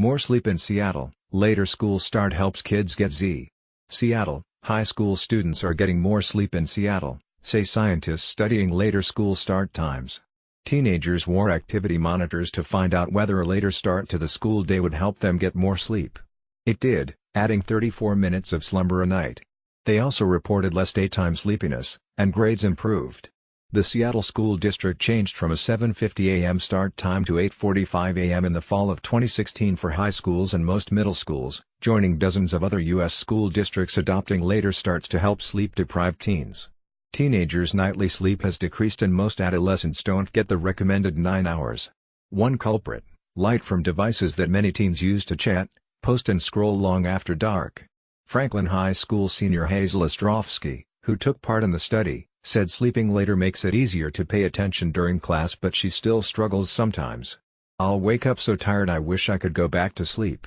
More sleep in Seattle, later school start helps kids get Z. Seattle, high school students are getting more sleep in Seattle, say scientists studying later school start times. Teenagers wore activity monitors to find out whether a later start to the school day would help them get more sleep. It did, adding 34 minutes of slumber a night. They also reported less daytime sleepiness, and grades improved. The Seattle School District changed from a 7:50 a.m. start time to 8:45 a.m. in the fall of 2016 for high schools and most middle schools, joining dozens of other U.S. school districts adopting later starts to help sleep-deprived teens. Teenagers' nightly sleep has decreased and most adolescents don't get the recommended 9 hours. One culprit: light from devices that many teens use to chat, post and scroll long after dark. Franklin High School senior Hazel Ostrovsky, who took part in the study, said sleeping later makes it easier to pay attention during class, but she still struggles sometimes. "I'll wake up so tired I wish I could go back to sleep.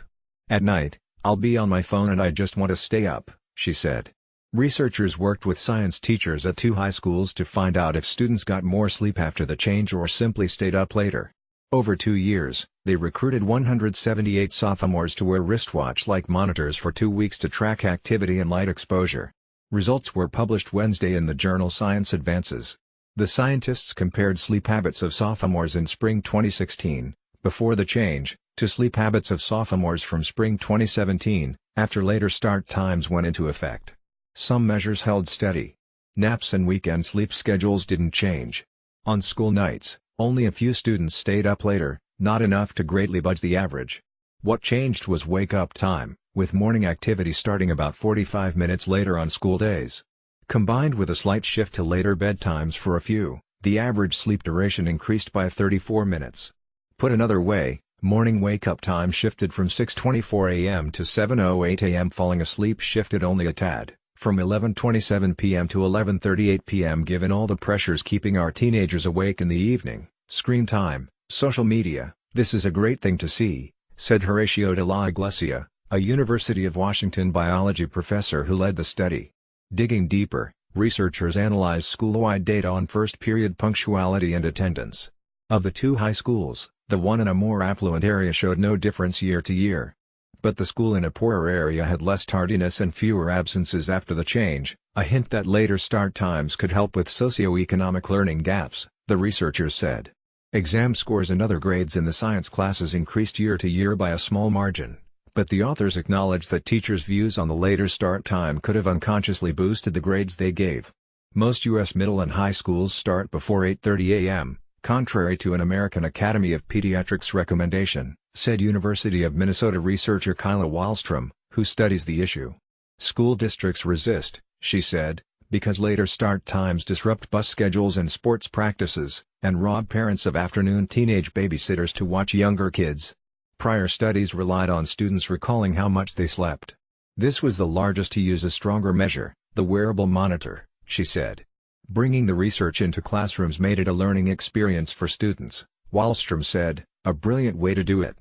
At night, I'll be on my phone and I just want to stay up," she said. Researchers worked with science teachers at 2 high schools to find out if students got more sleep after the change or simply stayed up later. Over 2 years, they recruited 178 sophomores to wear wristwatch-like monitors for 2 weeks to track activity and light exposure. Results were published Wednesday in the journal Science Advances. The scientists compared sleep habits of sophomores in spring 2016, before the change, to sleep habits of sophomores from spring 2017, after later start times went into effect. Some measures held steady. Naps and weekend sleep schedules didn't change. On school nights, only a few students stayed up later, not enough to greatly budge the average. What changed was wake-up time, with morning activity starting about 45 minutes later on school days. Combined with a slight shift to later bedtimes for a few, the average sleep duration increased by 34 minutes. Put another way, morning wake-up time shifted from 6:24 a.m. to 7:08 a.m. Falling asleep shifted only a tad, from 11:27 p.m. to 11:38 p.m. Given all the pressures keeping our teenagers awake in the evening, screen time, social media, this is a great thing to see, said Horacio de la Iglesia, a University of Washington biology professor who led the study. Digging deeper, researchers analyzed school-wide data on first-period punctuality and attendance. Of the 2 high schools, the one in a more affluent area showed no difference year to year. But the school in a poorer area had less tardiness and fewer absences after the change, a hint that later start times could help with socioeconomic learning gaps, the researchers said. Exam scores and other grades in the science classes increased year to year by a small margin. But the authors acknowledge that teachers' views on the later start time could have unconsciously boosted the grades they gave. Most U.S. middle and high schools start before 8:30 a.m., contrary to an American Academy of Pediatrics recommendation, said University of Minnesota researcher Kyla Wallstrom, who studies the issue. School districts resist, she said, because later start times disrupt bus schedules and sports practices, and rob parents of afternoon teenage babysitters to watch younger kids. Prior studies relied on students recalling how much they slept. This was the largest to use a stronger measure, the wearable monitor, she said. Bringing the research into classrooms made it a learning experience for students, Wallstrom said, a brilliant way to do it.